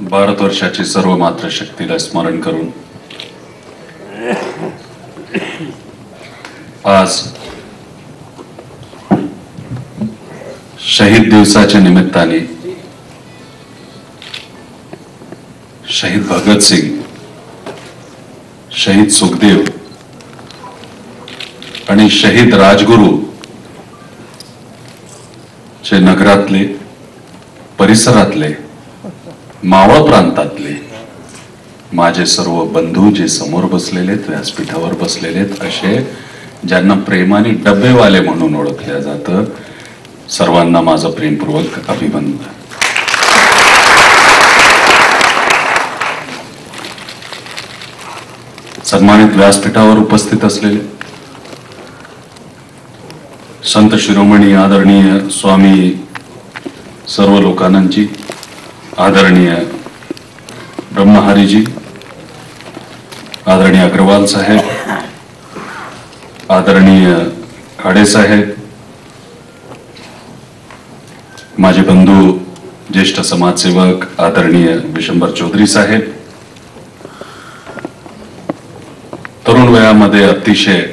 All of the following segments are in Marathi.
भारतवर्षाची सर्व मात्र शक्तीला स्मरण करून आज शहीद दिवसाच्या निमित्ताने शहीद भगतसिंग, शहीद सुखदेव आणि शहीद राजगुरू चे नगरातले, परिसरातले, मावळ प्रांतातले माझे सर्व बंधू जे समोर बसलेलेत, व्यासपीठावर बसलेलेत, असे ज्यांना प्रेमाने डब्बेवाले म्हणून ओळखले जातं, सर्वांना माझं प्रेमपूर्वक अभिनंदन. सन्मानित व्यासपीठावर उपस्थित असलेले संत शिरोमणी आदरणीय स्वामी सर्व लोकांची, आदरणीय ब्रह्महरीजी, आदरणीय अग्रवाल साहेब, आदरणीय खाडे साहेब, माझे बंधू ज्येष्ठ समाजसेवक आदरणीय विशंबर चौधरी साहेब, तरुण वयामध्ये अतिशय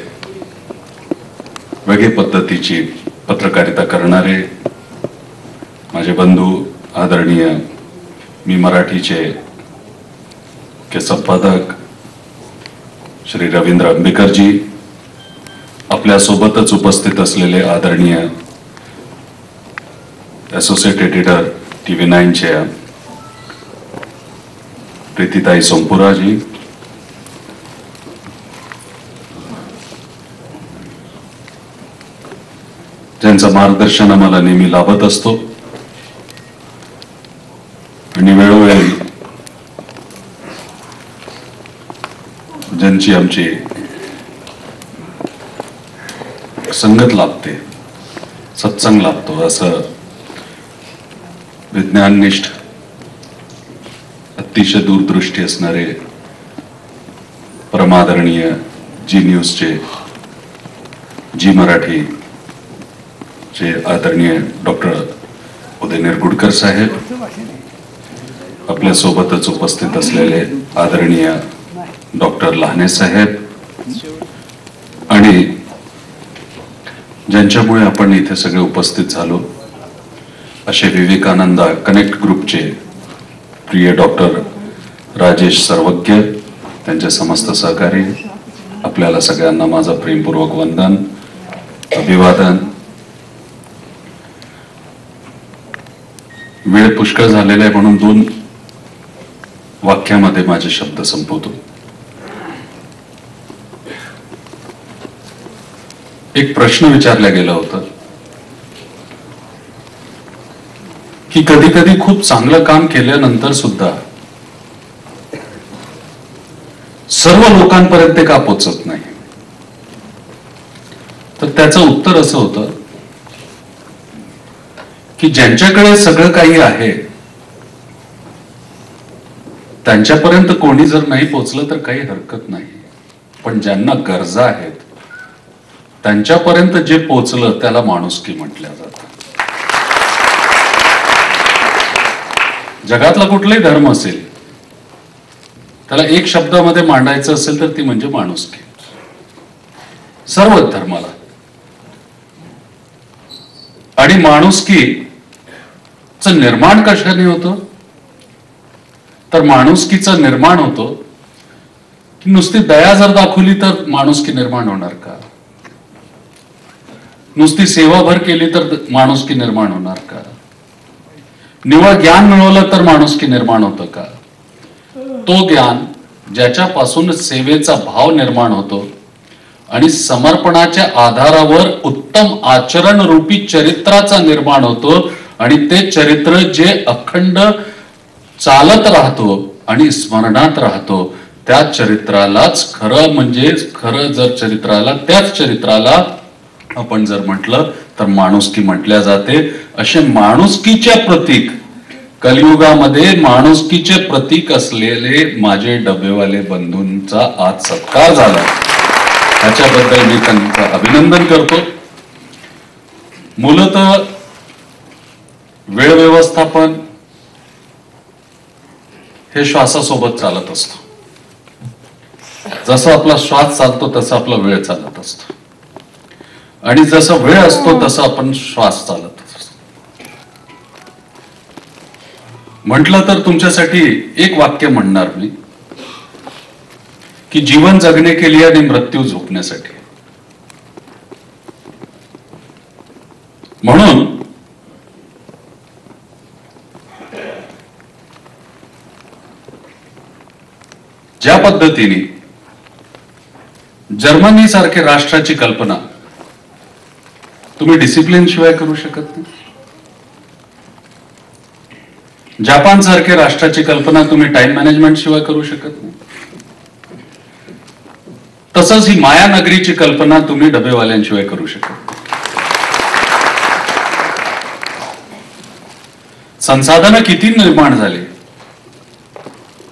वेगळी पद्धतीची पत्रकारिता करणारे माझे बंधू आदरणीय मी मराठीचे के संपादक श्री रवींद्र अंबेकरजी, आपल्या सोबतच उपस्थित असलेले आदरणीय असोसिएट एडिटर TV9 च्या प्रीतीताई सोमपुराजी, ज्यांचं मार्गदर्शन आम्हाला नेहमी लाभत असतो आणि वेळोवेळी ज्यांची आमची संगत लाभते, सत्संग लाभतो, असं विज्ञाननिष्ठ अतिशय दूरदृष्टी असणारे परमादरणीय जी न्यूजचे, जी मराठी चे आदरणीय डॉक्टर उदय निरगुडकर साहेब, आपल्या सोबतच उपस्थित असलेले आदरणीय डॉक्टर लहाने साहेब, आणि ज्यांच्यामुळे आपण इथे सगळे उपस्थित झालो असे विवेकानंद कनेक्ट ग्रुपचे प्रिय डॉक्टर राजेश सर्वज्ञ, त्यांचे समस्त सहकारी, आपल्याला सगळ्यांना माझं प्रेमपूर्वक वंदन, अभिवादन. वेळ पुष्कळ झालेला आहे म्हणून 2 वाक्यामध्ये माझे शब्द संपवतो. एक प्रश्न विचारला गेला होता की कधी कधी खूप चांगलं काम केल्यानंतर सुद्धा सर्व लोकांपर्यंत ते का पोचत नाही. तर त्याचं उत्तर असं होतं की ज्यांच्याकडे सगळं काही आहे त्यांच्यापर्यंत कोणी जर नाही पोचलं तर काही हरकत नाही, पण ज्यांना गरजा आहेत त्यांच्यापर्यंत जे पोचलं त्याला माणुसकी म्हटलं जातं. जगातला कुठलाही धर्म असेल त्याला एक शब्दामध्ये मांडायचं असेल तर ती म्हणजे माणुसकी. सर्व धर्माला. आणि माणुसकीचं निर्माण कशाने होतं? तर माणुसकीचं निर्माण होतो की नुसती दया जर दाखवली तर माणुसकी निर्माण होणार का? नुसती सेवाभर केली तर माणुसकी निर्माण होणार का? निव्वळ ज्ञान मिळवलं तर माणुसकी निर्माण होतं का? तो ज्ञान ज्याच्यापासून सेवेचा भाव निर्माण होतो आणि समर्पणाच्या आधारावर उत्तम आचरण रूपी चरित्राचा निर्माण होतो आणि ते चरित्र जे अखंड चालत राहतो आणि स्मरणात राहतो, त्या चरित्रालाच खरं म्हणजे खरं जर चरित्राला, त्याच चरित्राला आपण जर म्हटलं तर माणुसकी म्हटल्या जाते. असे माणुसकीचे प्रतीक, कलियुगामध्ये माणुसकीचे प्रतीक असलेले माझे डबेवाले बंधूंचा आज सत्कार झाला, त्याच्याबद्दल मी त्यांचं अभिनंदन करतो. मूलतः वेळ व्यवस्थापन हे श्वासासोबत चालत असतो. जसा आपला श्वास चालतो तसा आपला वेळ चालत असतो आणि जसा वेळ असतो तसा आपण श्वास चालत असतो. म्हटलं तर तुमच्यासाठी एक वाक्य म्हणणार मी की जीवन जगने के लिए आणि मृत्यू झोपण्यासाठी. म्हणून ज्या पद्धतीने जर्मनी सारखे राष्ट्राची कल्पना तुम्ही डिसिप्लिन शिवाय करू शकत नाही. जपान सारखे राष्ट्राची कल्पना तुम्ही टाइम मॅनेजमेंट शिवाय करू शकत नाही. तसंच ही मायानगरीची कल्पना तुम्ही डबेवाल्यांशिवाय करू शकत नाही. संसाधनं किती निर्माण झाले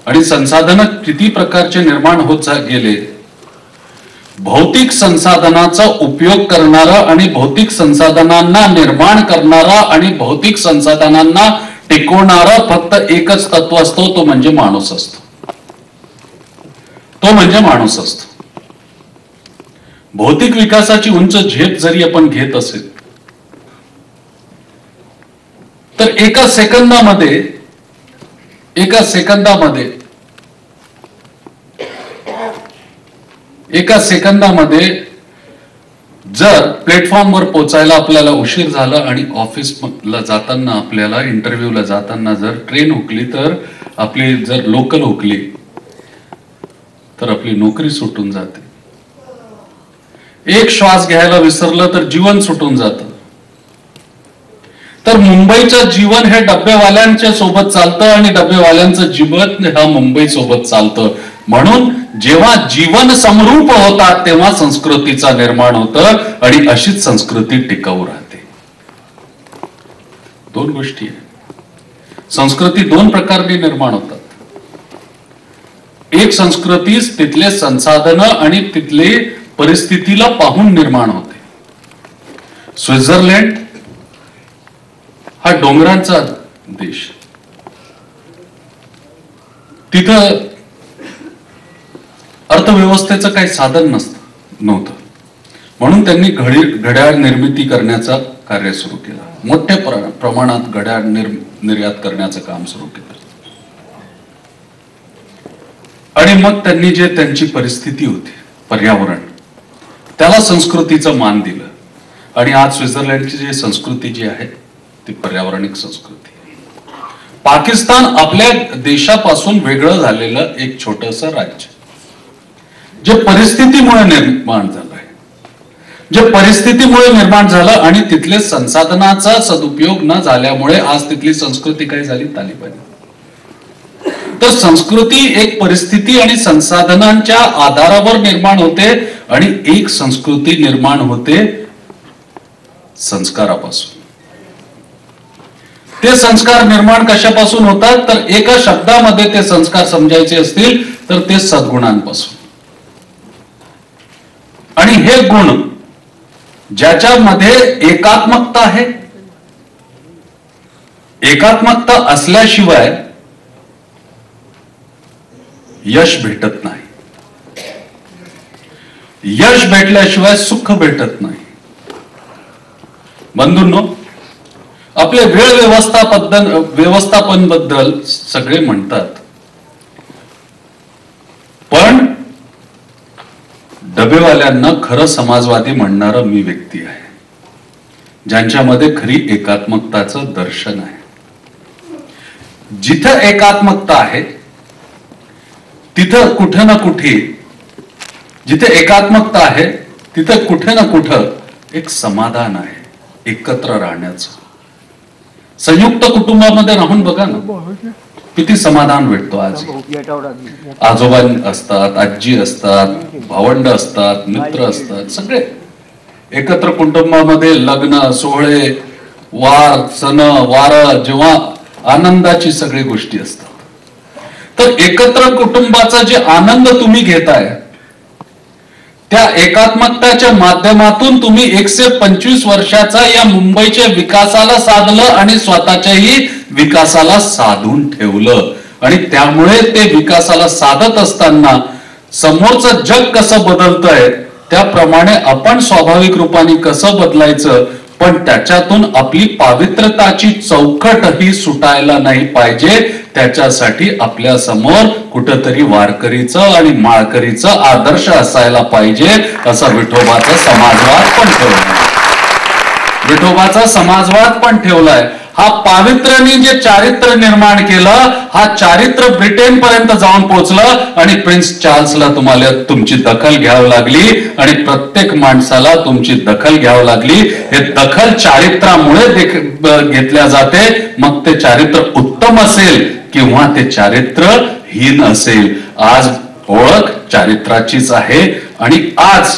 आणि संसाधनं किती प्रकारचे निर्माण होत गेले. भौतिक संसाधनाचा उपयोग करणारा आणि भौतिक संसाधनांना निर्माण करणारा आणि भौतिक संसाधनांना टिकवणारा फक्त एकच तत्व असतो, तो म्हणजे माणूस असतो. तो म्हणजे माणूस असतो. भौतिक विकासाची उंच झेप जरी आपण घेत असेल तर एका सेकंदामध्ये जर प्लॅटफॉर्मवर पोचायला आपल्याला उशीर झाला आणि ऑफिसला जाताना आपल्याला इंटरव्ह्यूला जाताना जर ट्रेन हुकली तर आपली जर लोकल हुकली तर आपली नोकरी सुटून जाते. एक श्वास घ्यायला विसरलं तर जीवन सुटून जातं. तर मुंबईचं जीवन हे डब्बेवाल्यांच्या सोबत चालतं आणि डब्बेवाल्यांचं जीवन हा मुंबई सोबत चालतं. म्हणून जेव्हा जीवन समरूप होतात तेव्हा संस्कृतीचा निर्माण होतं आणि अशीच संस्कृती टिकाऊ राहते. दोन गोष्टी आहेत. संस्कृती दोन प्रकारने निर्माण होतात. एक संस्कृती तिथले संसाधनं आणि तिथले परिस्थितीला पाहून निर्माण होते. स्वित्झर्लंड हा डोंगरांचा देश. तिथं अर्थव्यवस्थेचं काही साधन नव्हतं. म्हणून त्यांनी घड्याळ निर्मिती करण्याचा कार्य सुरू केला. मोठ्या प्रमाणात घड्याळ निर्यात करण्याचं काम सुरू केलं. आणि मग त्यांनी जे त्यांची परिस्थिती होती, पर्यावरण, त्याला संस्कृतीचं मान दिलं. आणि आज स्वित्झर्लंडची जी संस्कृती जी आहे ती पर्यावरणिक संस्कृती. पाकिस्तान आपल्या देशापासून वेगळं झालेलं एक छोटंसं राज्य जे परिस्थितीमुळे निर्माण झालं आहे. जे परिस्थितीमुळे निर्माण झालं आणि तिथले संसाधनाचा सदुपयोग न झाल्यामुळे आज तिथली संस्कृती काय झाली, तालिबानी. तर संस्कृती एक परिस्थिती आणि संसाधनांच्या आधारावर निर्माण होते आणि एक संस्कृती निर्माण होते संस्कारापासून. ते संस्कार निर्माण कशापासून होतात तर एका शब्दामध्ये ते संस्कार समजायचे असतील तर ते सद्गुणांपासून. आणि हे गुण ज्याच्यामध्ये एकात्मकता आहे, एकात्मकता असल्याशिवाय यश भेटत नाही. यश भेटल्याशिवाय सुख भेटत नाही. बंधूंनो, आपले वेळ व्यवस्थापन बद्दल सगळे म्हणतात, पण डबेवाल्यांना खरं समाजवादी म्हणणारा मी व्यक्ती आहे, ज्यांच्यामध्ये खरी एकात्मकताचं दर्शन आहे. जिथं एकात्मकता आहे तिथं कुठे ना कुठे, जिथे एकात्मकता आहे तिथं कुठे ना कुठं एक समाधान आहे, एकत्र राहण्याचं. संयुक्त कुटुंबामध्ये राहून बघा ना किती समाधान भेटतो. आज आजोबा असतात, आजी असतात, भावंड असतात, मित्र असतात, सगळे एकत्र कुटुंबामध्ये लग्न सोहळे, वार, सण वार, जेव्हा आनंदाची सगळी गोष्टी असतात. तर एकत्र कुटुंबाचा जे आनंद तुम्ही घेताय त्या एकात्मकताच्या माध्यमातून तुम्ही 125 वर्षाचा या मुंबईच्या विकासाला साधलं आणि स्वतःच्याही विकासाला साधून ठेवलं. आणि त्यामुळे ते विकासाला साधत असताना समोरचं जग कसं बदलतंय त्याप्रमाणे आपण स्वाभाविक रूपाने कसं बदलायचं, पण त्याच्यातून आपली पावित्र्यताची चौकट ही सुटायला नाही पाहिजे. त्याच्यासाठी आपल्या समोर कुठंतरी वारकरीचं आणि माळकरीचं आदर्श असायला पाहिजे. असा विठोबाचा समाजवाद पण ठेवलाय. विठोबाचा समाजवाद पण ठेवलाय. हा पावित्र्याने जे चारित्र्य निर्माण केलं, हा चारित्र्य ब्रिटन पर्यंत जाऊन पोहोचलं आणि प्रिन्स चार्ल्सला तुम्हाला तुमची दखल घ्यावी लागली आणि प्रत्येक माणसाला तुमची दखल घ्यावी लागली. हे दखल चारित्र्यामुळे घेतल्या जाते. मग ते चारित्र्य उत्तम असेल किंवा ते चारित्र्य हीन असेल. आज ओळख चारित्र्याचीच आहे आणि आज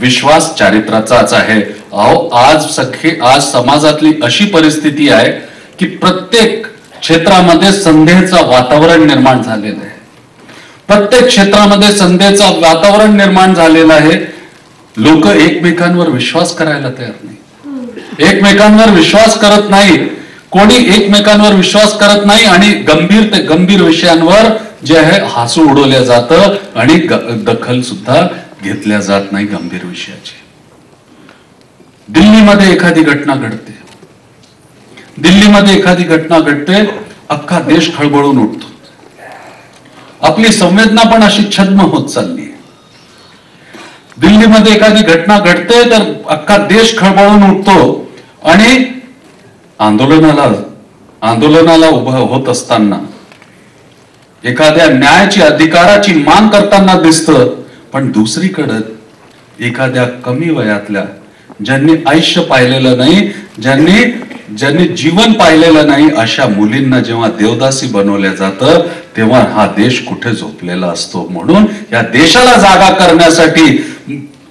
विश्वास चारित्र्याचाच आहे. अहो आज समाजातली अशी परिस्थिती आहे की प्रत्येक क्षेत्रामध्ये संधेचं वातावरण निर्माण झालेलं आहे. प्रत्येक क्षेत्रामध्ये संधेचं वातावरण निर्माण झालेलं आहे. लोक एकमेकांवर विश्वास करायला तयार नाही, एकमेकांवर विश्वास करत नाही. कोणी एकमेकांवर विश्वास करत नाही आणि गंभीर विषयांवर जे आहे हसू उडवलं जातं आणि दखल सुद्धा घेतल्या जात नाही गंभीर विषयाची. दिल्लीमध्ये एखादी घटना घडते, अख्खा देश खळबळून उठतो. आपली संवेदना पण अशी छद्म होत चालली आहे. दिल्लीमध्ये एखादी घटना घडते तर अख्खा देश खळबळून उठतो आणि आंदोलनाला उभं होत असताना एखाद्या न्यायाची अधिकाराची माग करताना दिसतं. पण दुसरीकडे एखाद्या कमी वयातल्या ज्यांनी आयुष्य पाहिलेलं नाही, ज्यांनी जीवन पाहिलेलं नाही अशा मुलींना जेव्हा देवदासी बनवल्या जातं तेव्हा हा देश कुठे झोपलेला असतो. म्हणून या देशाला जागा करण्यासाठी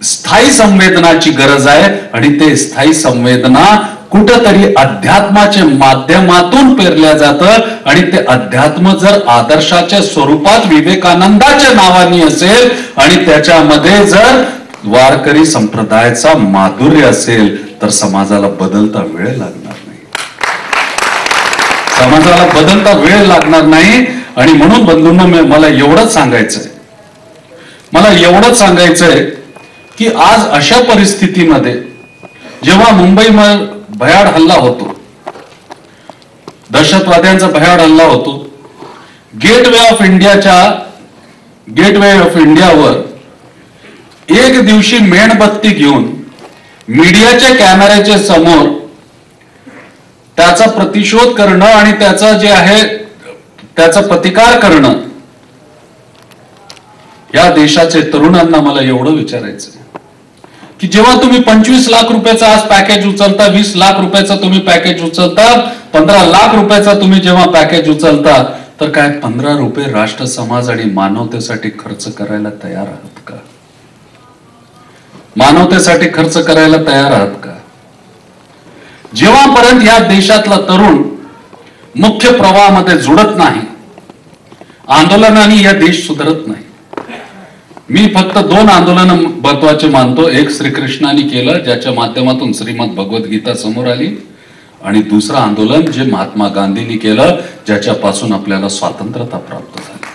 स्थायी संवेदनाची गरज आहे आणि ते स्थायी संवेदना कुठंतरी अध्यात्माच्या माध्यमातून पेरल्या जातं आणि ते अध्यात्म जर आदर्शाच्या स्वरूपात विवेकानंदाच्या नावाने असेल आणि त्याच्यामध्ये जर वारकरी संप्रदायाचा माधुर्य असेल तर समाजाला बदलता वेळ लागणार नाही. समाजाला बदलता वेळ लागणार नाही. आणि म्हणून बंधूंनो मला एवढंच सांगायचंय की आज अशा परिस्थितीमध्ये जेव्हा मुंबईमध्ये भयाड हल्ला होतो, दहशतवाद्यांचा भयाड हल्ला होतो, गेटवे ऑफ इंडियावर एक दिवशी मेणबत्ती घेऊन मीडियाच्या कॅमेऱ्याच्या समोर त्याचा प्रतिशोध करणं आणि त्याचा जे आहे त्याचा प्रतिकार करणं, या देशाचे तरुणांना मला एवढं विचारायचं की जेव्हा तुम्ही 25 लाख रुपयाचा आज पॅकेज उचलता, 20 लाख रुपयाचा तुम्ही पॅकेज उचलता, 15 लाख रुपयाचा तुम्ही जेव्हा पॅकेज उचलता तर काय 15 रुपये राष्ट्र समाज आणि मानवतेसाठी खर्च करायला तयार आहात का? मानवतेसाठी खर्च करायला तयार आहात का? जेव्हापर्यंत या देशातला तरुण मुख्य प्रवाहामध्ये जुळत नाही, आंदोलनाने या देश सुधारत नाही. मी फक्त 2 आंदोलन महत्वाचे मानतो. एक श्रीकृष्णाने केलं ज्याच्या माध्यमातून श्रीमद भगवद्गीता समोर आली, आणि दुसरं आंदोलन जे महात्मा गांधींनी केलं ज्याच्यापासून आपल्याला स्वातंत्र्यता प्राप्त झाली.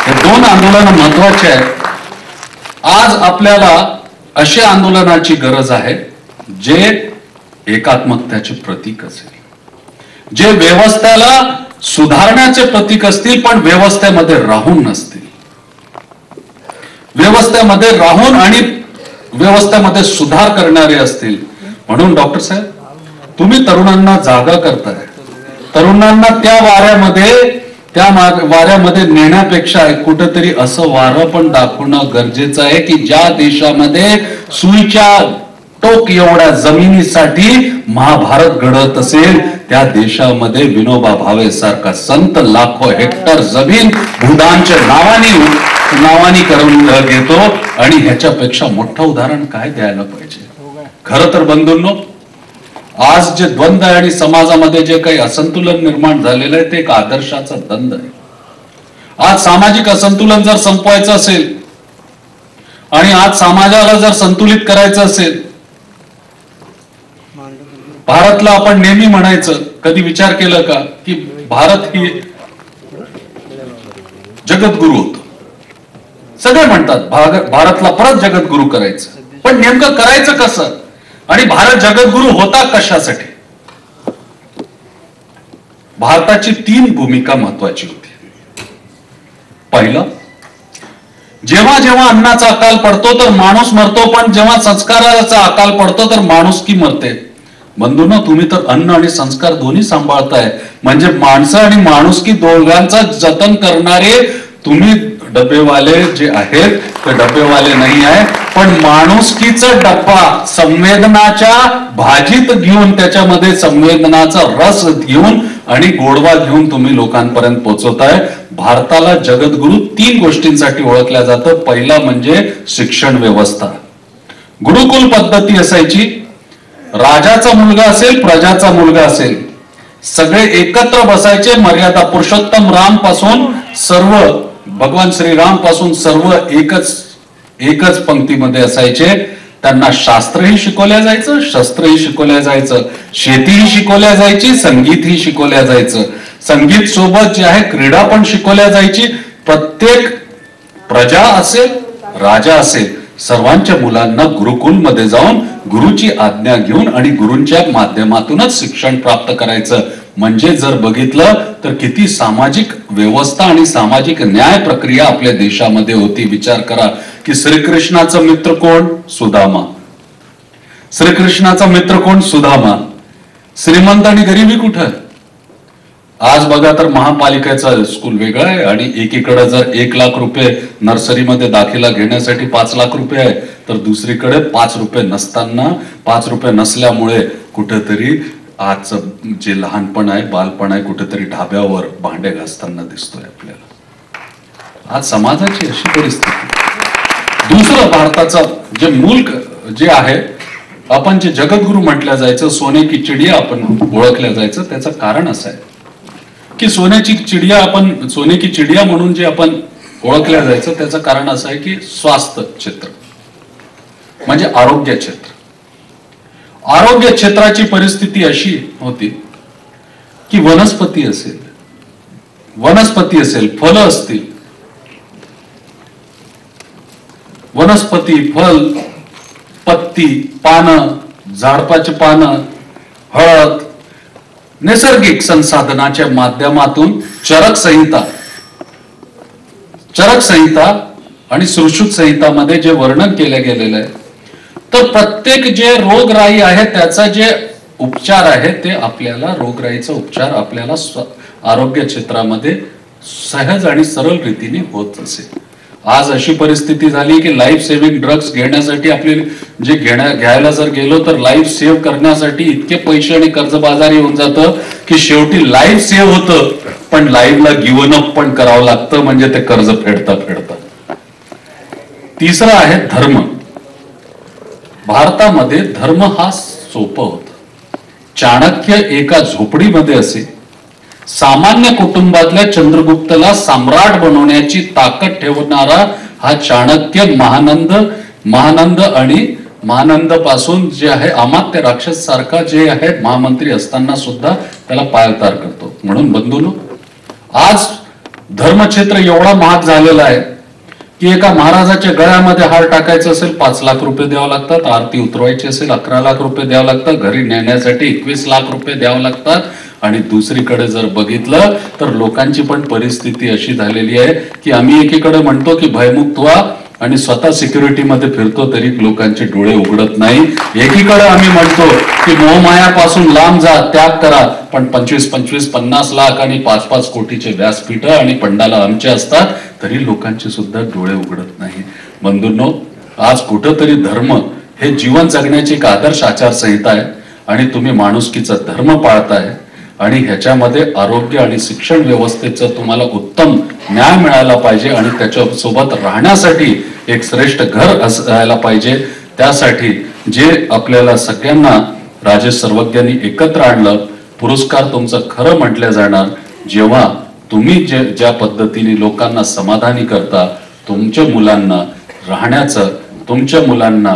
हे 2 आंदोलन महत्वाचे आहेत. आज आपल्याला अशा आंदोलनाची गरज आहे जे एकात्मकतेचे प्रतीक असेल, जे व्यवस्थेला सुधारण्याचे प्रतीक असतील पण व्यवस्थेमध्ये राहून नसतील, व्यवस्थेमध्ये राहून आणि व्यवस्थेमध्ये सुधार करणारे असतील. म्हणून डॉक्टर साहेब तुम्ही तरुणांना जागा करताय, तरुणांना त्या वाऱ्यामध्ये नेण्यापेक्षा कुठेतरी असं वारं पण दाखवणं गरजेचं आहे की ज्या देशामध्ये सुईच्या टोक एवढ्या जमिनीसाठी महाभारत घडत असेल त्या देशामध्ये विनोबा भावे सारखा संत लाखो हेक्टर जमीन भूदानच्या नावानी करून घेतो. आणि ह्याच्यापेक्षा मोठं उदाहरण काय द्यायला पाहिजे? खरं तर बंधूंनो, आज जे द्वंद्व आहे आणि समाजामध्ये जे काही असंतुलन निर्माण झालेलं आहे ते एक आदर्शाचा द्वंद्व आहे. आज सामाजिक असंतुलन जर संपवायचं असेल आणि आज समाजाला जर संतुलित करायचं असेल, भारतला आपण नेहमी म्हणायचं, कधी विचार केला का की भारत ही जगद्गुरु होतो. सगळे म्हणतात भारतला परत जगद्गुरु करायचं, पण नेमकं करायचं कसं आणि भारत जगद्गुरु होता कशासाठी? भारताची 3 भूमिका महत्वाची होती. पहिलं, जेव्हा जेव्हा अन्नाचा अकाल पडतो तर माणूस मरतो, पण जेव्हा संस्काराचा अकाल पडतो तर माणुसकी मरते. बंधूंनो, तुम्ही तर अन्न आणि संस्कार दोन्ही सांभाळताय, म्हणजे माणसं आणि माणुसकी दोघांचा जतन करणारे तुम्ही डबेवाले जे आहेत ते डबेवाले नाही आहे, पण माणुसकीचा डब्बा संवेदनाच्या भाजीत घेऊन त्याच्यामध्ये संवेदनाचा रस घेऊन आणि गोडवा घेऊन तुम्ही लोकांपर्यंत पोहोचवताय. भारताला जगद्गुरु 3 गोष्टींसाठी ओळखल्या जातं. पहिला म्हणजे शिक्षण व्यवस्था. गुरुकुल पद्धती असायची. राजाचा मुलगा असेल, प्रजाचा मुलगा असेल, सगळे एकत्र बसायचे. मर्यादा पुरुषोत्तम राम पासून सर्व भगवान श्रीराम पासून सर्व एकच पंक्तीमध्ये असायचे. त्यांना शास्त्रही शिकवल्या जायचं, शस्त्रही शिकवल्या जायचं, शेतीही शिकवल्या जायची, संगीतही शिकवल्या जायचं. संगीत सोबत जे आहे क्रीडा पण शिकवल्या जायची. प्रत्येक प्रजा असेल, राजा असेल, सर्वांच्या मुलांना गुरुकुलमध्ये जाऊन गुरुची आज्ञा घेऊन आणि गुरूंच्या माध्यमातूनच शिक्षण प्राप्त करायचं. म्हणजे जर बघितलं तर किती सामाजिक व्यवस्था आणि सामाजिक न्याय प्रक्रिया आपल्या देशामध्ये होती. विचार करा की श्रीकृष्णाचा मित्र कोण? सुदामा. श्रीकृष्णाचा मित्र कोण? सुदामा. श्रीमंत आणि गरिबी कुठं? आज बघा तर महापालिकेचा स्कूल वेगळा आहे आणि एकीकडे जर 1 लाख रुपये नर्सरीमध्ये दाखिला घेण्यासाठी 5 लाख रुपये आहे, तर दुसरीकडे 5 रुपये नसताना, 5 रुपये नसल्यामुळे कुठेतरी आजचं जे लहानपण आहे, बालपण आहे, कुठेतरी ढाब्यावर भांडे घासताना दिसतोय आपल्याला. आज समाजाची अशी परिस्थिती. दुसरं, भारताचा जे मूल जे आहे, आपण जे जगद्गुरु म्हटलं जायचं, सोने की चिडिया आपण ओळखल्या जायचं, त्याचं कारण असं आहे की सोने की चिडिया म्हणून जे आपण ओळखल्या जायचं, त्याचं कारण असं आहे की स्वास्थ्य क्षेत्र म्हणजे आरोग्य क्षेत्र. आरोग्य क्षेत्राची परिस्थिती अशी होती की वनस्पती असेल, फळं असतील, वनस्पती, फल, पत्ती, पानं, झाडपाची पानं, हळद, नैसर्गिक संसाधनाच्या माध्यमातून चरक संहिता आणि सुश्रुत संहितामध्ये जे वर्णन केलं गेलेलं आहे, तर प्रत्येक जे रोगराई आहे त्याचा जे उपचार आहे ते आपल्याला, रोगराईचा उपचार आपल्याला आरोग्य क्षेत्रामध्ये सहज आणि सरळ रीतीने होत असेल. आज अशी परिस्थिती झाली की लाईफ सेव्हिंग ड्रग्स घेण्यासाठी आपले जे घ्यायला जर गेलो तर लाईफ सेव्ह करण्यासाठी इतके पैसे आणि कर्जबाजारी होऊन जातं की शेवटी लाईफ सेव्ह होतं, पण लाईफला गिव्हन अप पण करावं लागतं, म्हणजे ते कर्ज फेडता. तिसरं आहे धर्म. भारतामध्ये धर्म हा सोपं होता. चाणक्य एका झोपडीमध्ये असे सामान्य कुटुंबातल्या चंद्रगुप्तला सम्राट बनवण्याची ताकद ठेवणारा हा चाणक्य महानंद आणि महानंद पासून जे आहे अमात्य राक्षस सारखा जे आहे महामंत्री असताना सुद्धा त्याला पायउतार करतो. म्हणून बंधूंनो, आज धर्मक्षेत्र एवढा महाग झालेला आहे की एका महाराजाच्या गळ्यामध्ये हार टाकायचं असेल 5 लाख रुपये द्यावं लागतात, आरती उतरवायची असेल 11 लाख रुपये द्यावं लागतात, घरी नेण्यासाठी 21 लाख रुपये द्यावं लागतात. आणि दुसरीकडे जर बघितलं तर लोकांची पण परिस्थिती अशी झालेली आहे की आम्ही एकीकडे म्हणतो की भयमुक्त व्हा आणि स्वतः सिक्युरिटीमध्ये फिरतो तरी लोकांचे डोळे उघडत नाही. एकीकडे आम्ही म्हणतो की मोहमायापासून लांब जा, त्याग करा, पण 25-25, 50 लाख आणि 5-5 कोटीचे व्यासपीठ आणि पंडाला आमचे असतात तरी लोकांचे सुद्धा डोळे उघडत नाही. बंधूंनो, आज कुठंतरी धर्म हे जीवन जगण्याची एक आदर्श आचारसंहिता आहे आणि तुम्ही माणुसकीचा धर्म पाळताय आणि ह्याच्यामध्ये आरोग्य आणि शिक्षण व्यवस्थेचं तुम्हाला उत्तम न्याय मिळायला पाहिजे आणि त्याच्यासोबत राहण्यासाठी एक श्रेष्ठ घर असायला पाहिजे. त्यासाठी जे आपल्याला सगळ्यांना राजेश सर्वज्ञांनी एकत्र आणलं, पुरस्कार तुमचं खरं म्हटलं जाणार जेव्हा तुम्ही ज्या पद्धतीने लोकांना समाधानी करता. तुमच्या मुलांना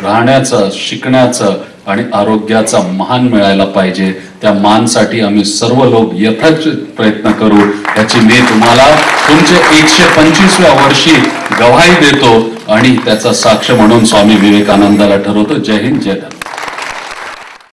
राहण्याचं, शिकण्याचं, आणि आरोग्याचा मान मिळायला पाहिजे. त्या मानसाठी आम्ही सर्व लोक यथाचित प्रयत्न करू याची मी तुम्हाला तुमचे 125व्या वर्षी गवाही देतो आणि त्याचा साक्ष म्हणून स्वामी विवेकानंदाला ठरवतो. जय हिंद, जय धर्म.